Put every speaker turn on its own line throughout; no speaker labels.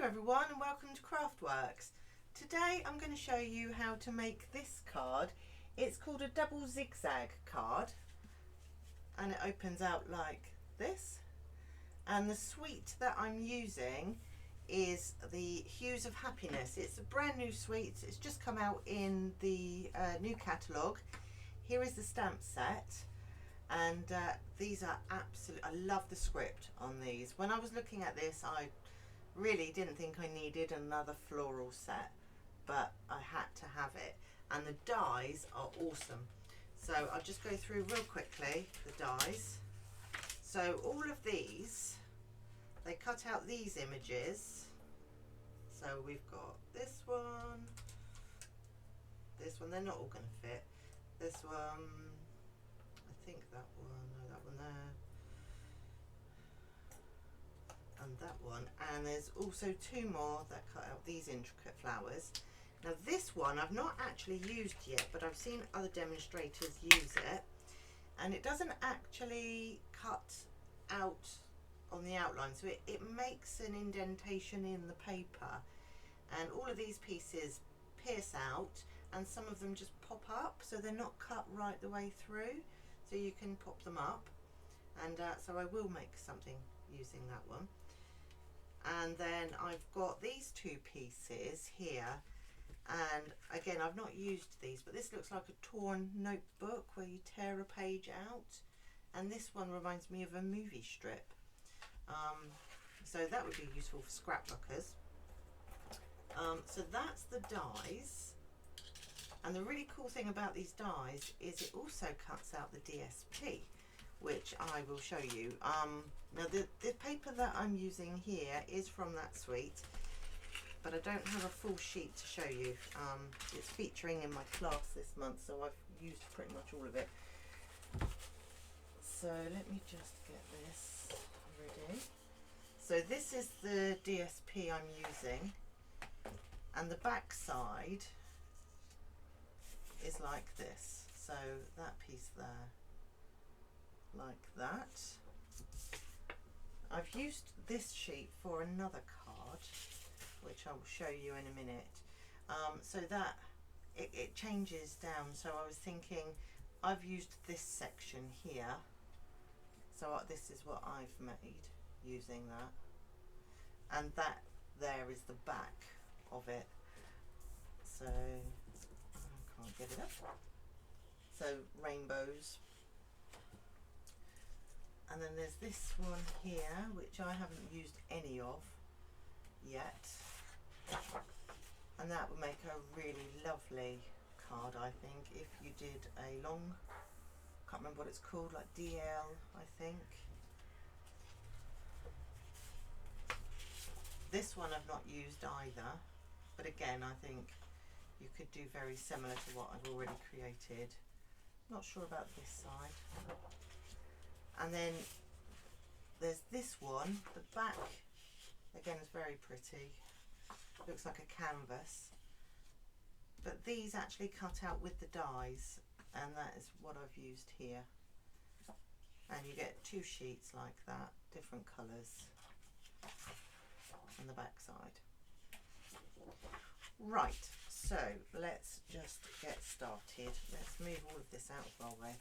everyone and welcome to Craftworks. Today I'm going to show you how to make this card. It's called a double zigzag card and it opens out like this. And the suite that I'm using is the Hues of Happiness. It's a brand new suite. It's just come out in the new catalogue. Here is the stamp set. And these are absolute. I love the script on these. When I was looking at this, I really didn't think I needed another floral set, but I had to have it. And the dies are awesome. So I'll just go through real quickly the dies. So all of these, they cut out these images. So we've got this one, they're not all going to fit. This one, I think that one, no, that one there, and that one. And there's also two more that cut out these intricate flowers. Now this one I've not actually used yet, but I've seen other demonstrators use it, and it doesn't actually cut out on the outline, so it makes an indentation in the paper, and all of these pieces pierce out and some of them just pop up, so they're not cut right the way through, so you can pop them up. And so I will make something using that one. And then I've got these two pieces here, and again I've not used these, but this looks like a torn notebook where you tear a page out, and this one reminds me of a movie strip. So that would be useful for scrapbookers. So that's the dies, and the really cool thing about these dies is it also cuts out the DSP, which I will show you. Now the paper that I'm using here is from that suite, but I don't have a full sheet to show you. It's featuring in my class this month, so I've used pretty much all of it. So let me just get this ready. So this is the DSP I'm using, and the back side is like this. So that piece there, like that. I've used this sheet for another card, which I will show you in a minute. So that it changes down. So I was thinking I've used this section here. So this is what I've made using that, and that there is the back of it. So I can't get it up. So rainbows. And then there's this one here, which I haven't used any of yet. And that would make a really lovely card, I think, if you did a long, can't remember what it's called, like DL, I think. This one I've not used either, but again, I think you could do very similar to what I've already created. Not sure about this side. And then there's this one. The back, again, is very pretty. Looks like a canvas. But these actually cut out with the dies, and that is what I've used here. And you get two sheets like that, different colours, on the back side. Right, so let's just get started. Let's move all of this out of our way.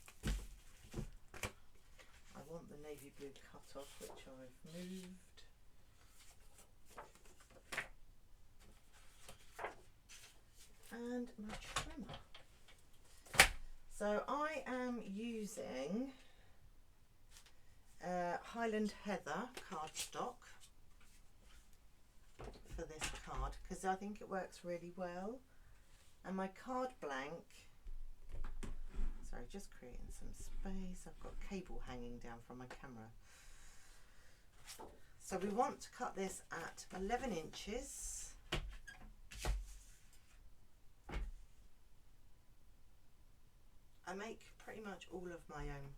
I want the navy blue cut off, which I've moved. And my trimmer. So I am using Highland Heather cardstock for this card, because I think it works really well. And my card blank, sorry, just creating some space. I've got cable hanging down from my camera. So we want to cut this at 11 inches. I make pretty much all of my own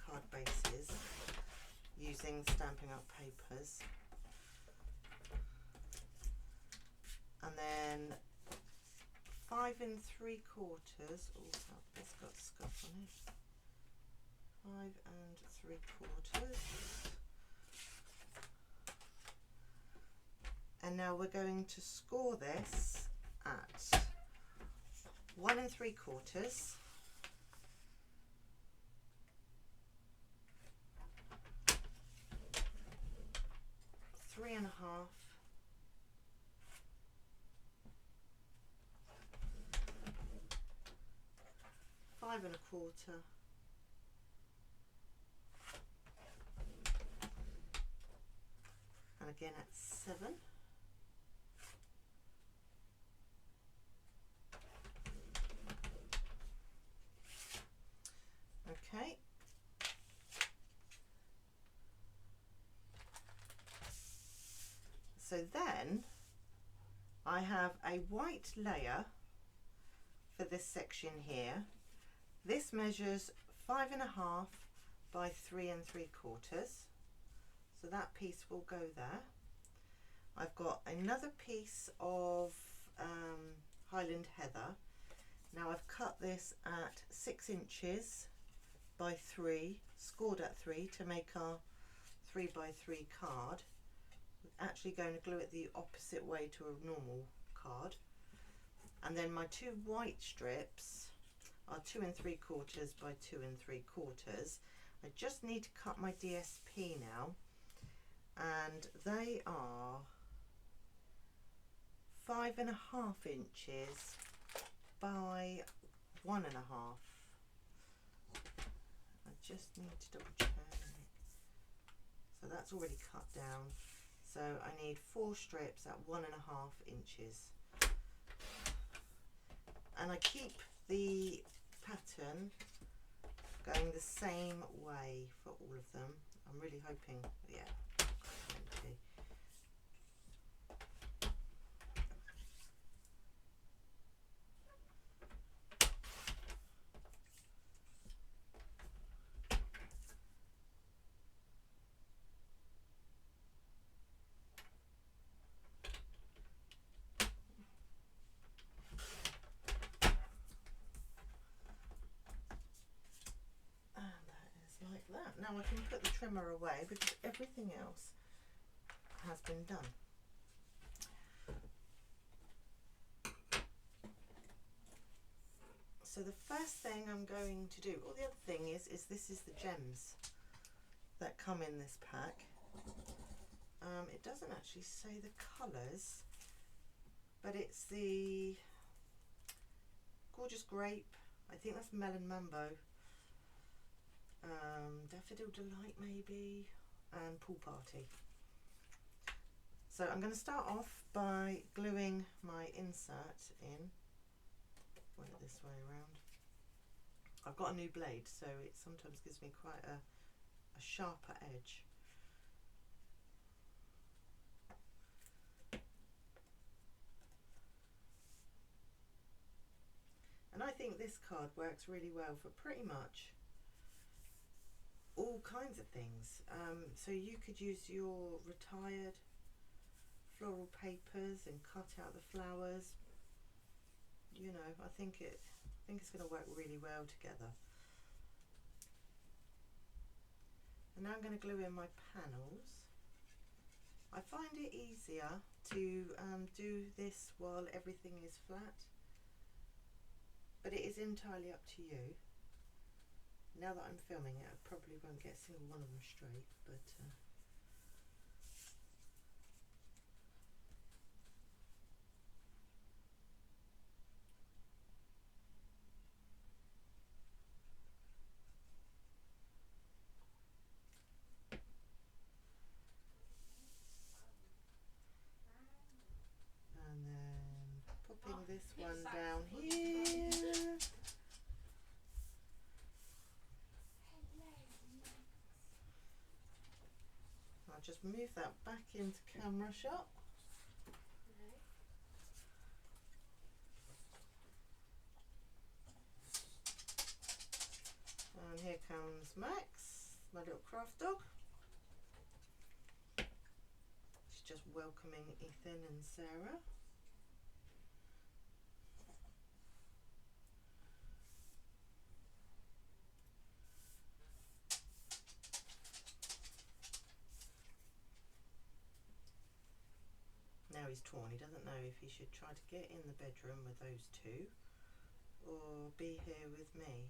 card bases using Stampin' Up papers. And then 5 3/4. Oh, it's got scuff on it. 5 3/4. And now we're going to score this at 1 3/4, 3 1/2, 5 1/4, and again at 7. Okay. So then I have a white layer for this section here. This measures 5 1/2 by 3 3/4. So that piece will go there. I've got another piece of Highland Heather. Now I've cut this at 6 inches by 3, scored at 3 to make our 3 by 3 card. We're actually going to glue it the opposite way to a normal card. And then my 2 white strips are 2 3/4 by 2 3/4. I just need to cut my DSP now, and they are 5 1/2 inches by 1 1/2. I just need to double check. So that's already cut down. So I need 4 strips at 1 1/2 inches. And I keep the pattern going the same way for all of them. I'm really hoping, yeah, plenty. Like that. Now I can put the trimmer away because everything else has been done. So the first thing I'm going to do, or the other thing is this is the gems that come in this pack. It doesn't actually say the colours, but it's the Gorgeous Grape, I think that's Melon Mambo, Daffodil Delight maybe, and Pool Party. So I'm going to start off by gluing my insert in. Wait, this way around. I've got a new blade, so it sometimes gives me quite a sharper edge. And I think this card works really well for pretty much all kinds of things. So you could use your retired floral papers and cut out the flowers. You know, I think it's going to work really well together. And now I'm going to glue in my panels. I find it easier to do this while everything is flat, but it is entirely up to you. Now that I'm filming it, I probably won't get a single one of them straight, but and then popping this one down here. I'll just move that back into camera shot. And here comes Max, my little craft dog. She's just welcoming Ethan and Sarah. Now he's torn. He doesn't know if he should try to get in the bedroom with those two or be here with me.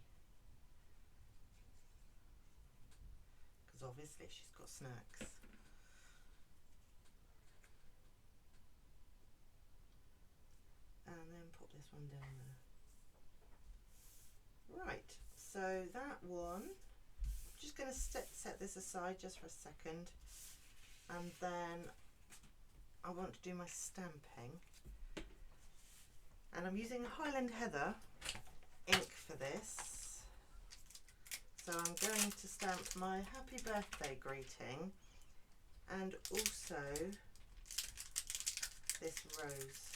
Because obviously she's got snacks. And then put this one down there. Right, so that one, I'm just going to set this aside just for a second, and then I want to do my stamping. And I'm using Highland Heather ink for this. So I'm going to stamp my happy birthday greeting and also this rose.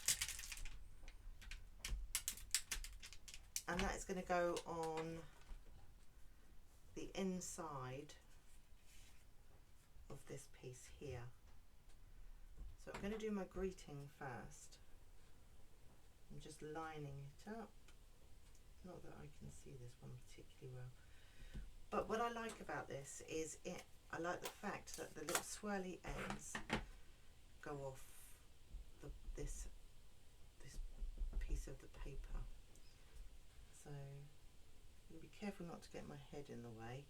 And that is going to go on the inside of this piece here. So I'm going to do my greeting first. I'm just lining it up. Not that I can see this one particularly well. But what I like about this is I like the fact that the little swirly ends go off this piece of the paper. So I'm going to be careful not to get my head in the way.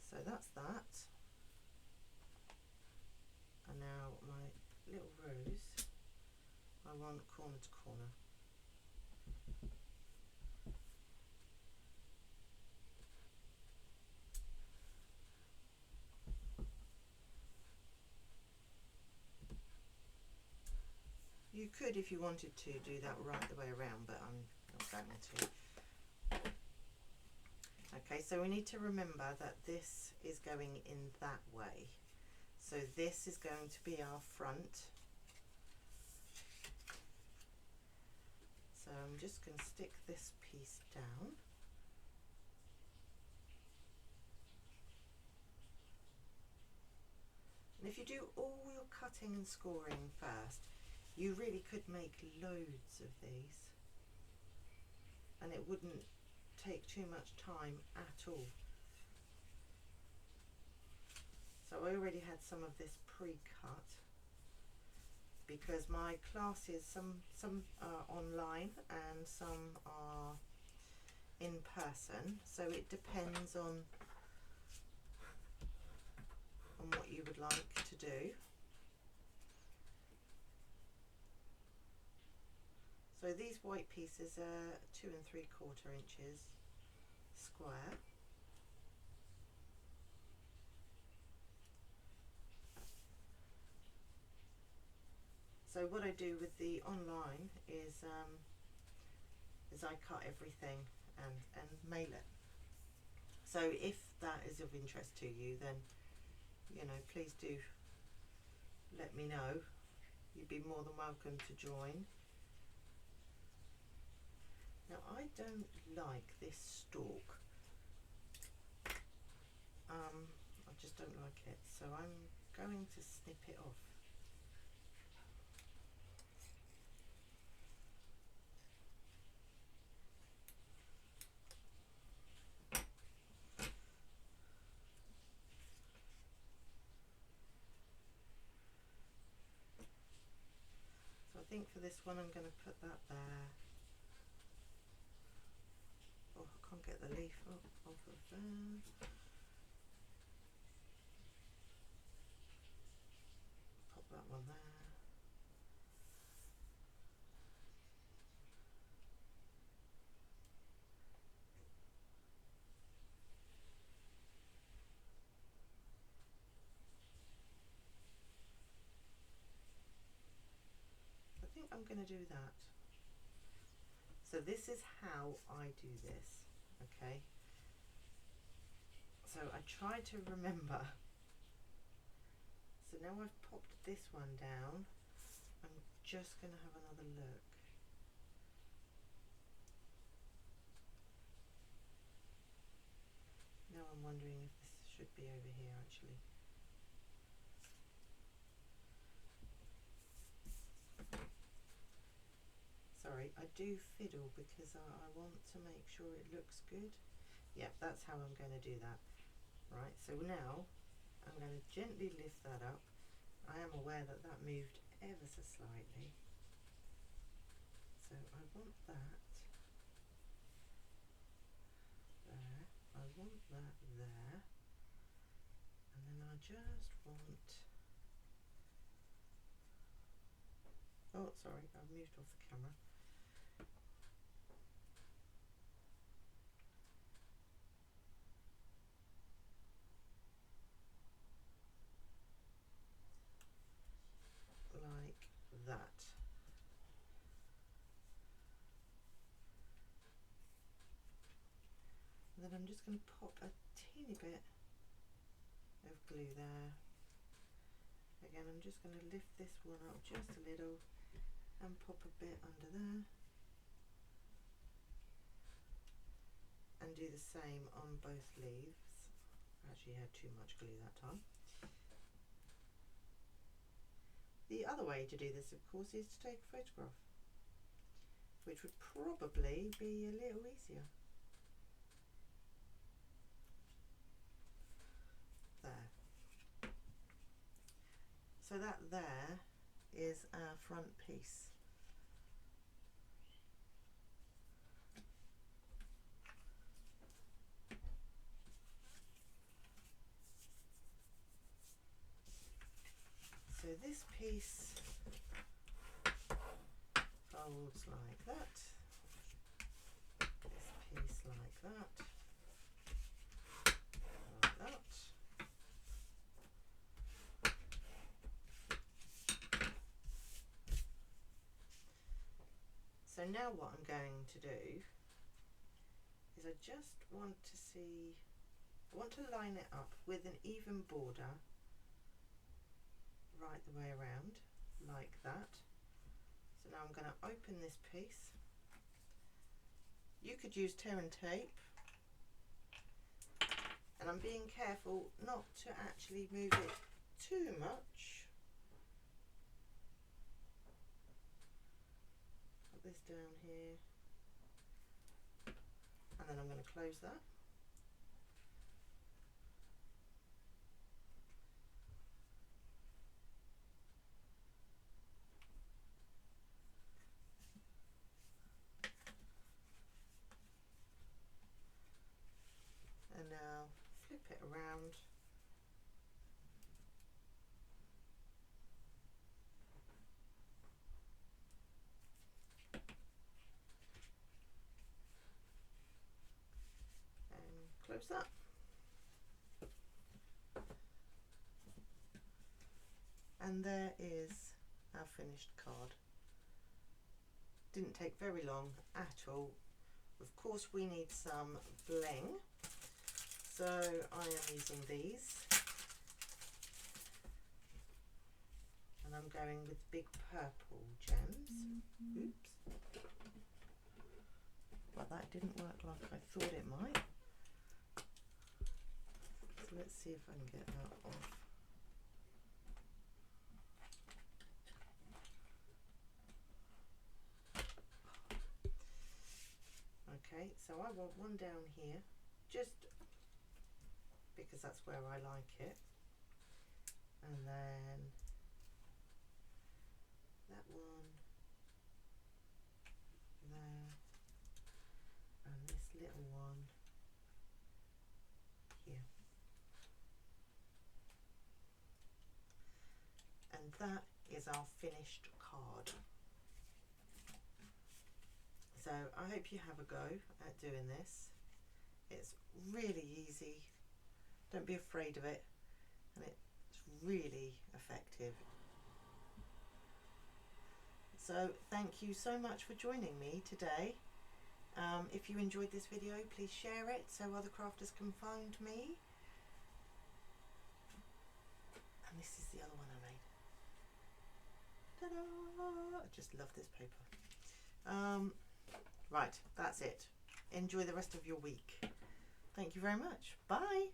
So that's that. And now my little rose, I want corner to corner. You could, if you wanted to, do that right the way around, but I'm not going to. Okay, so we need to remember that this is going in that way. So this is going to be our front. So I'm just going to stick this piece down. And if you do all your cutting and scoring first, you really could make loads of these and it wouldn't take too much time at all. So I already had some of this pre-cut because my classes, some are online and some are in person, so it depends on what you would like to do. So these white pieces are 2 3/4 inches square. So what I do with the online is I cut everything and mail it. So if that is of interest to you, then please do let me know. You'd be more than welcome to join. Now I don't like this stalk. I just don't like it, so I'm going to snip it off. So I think for this one I'm going to put that there. Oh, I can't get the leaf off of there. Pop that one there. I think I'm going to do that. So this is how I do this, okay? So I try to remember. So now I've popped this one down, I'm just going to have another look. Now I'm wondering if this should be over here actually. Sorry, I do fiddle because I want to make sure it looks good. Yep, that's how I'm going to do that. Right, so now I'm going to gently lift that up. I am aware that that moved ever so slightly. So I want that there, I want that there, and then I just want, oh sorry, I've moved off the camera. Like that. And then I'm just going to pop a teeny bit of glue there. Again, I'm just going to lift this one up just a little and pop a bit under there. And do the same on both leaves. I actually had too much glue that time. The other way to do this, of course, is to take a photograph, which would probably be a little easier. There. So that there is our front piece. So this piece folds like that, this piece like that, like that. So now what I'm going to do is I just want to see, I want to line it up with an even border right the way around, like that. So now I'm going to open this piece. You could use tear and tape, and I'm being careful not to actually move it too much. Put this down here, and then I'm going to close that. And now flip it around. And close that. And there is our finished card. Didn't take very long at all. Of course we need some bling, so I am using these, and I'm going with big purple gems. Oops. Well, that didn't work like I thought it might. So let's see if I can get that off. Okay, so I want one down here, just because that's where I like it, and then that one there, and this little one here, and that is our finished card. So I hope you have a go at doing this. It's really easy, don't be afraid of it, and it's really effective. So thank you so much for joining me today. If you enjoyed this video, please share it so other crafters can find me. And this is the other one I made. Ta-da! I just love this paper. Right, that's it. Enjoy the rest of your week. Thank you very much. Bye.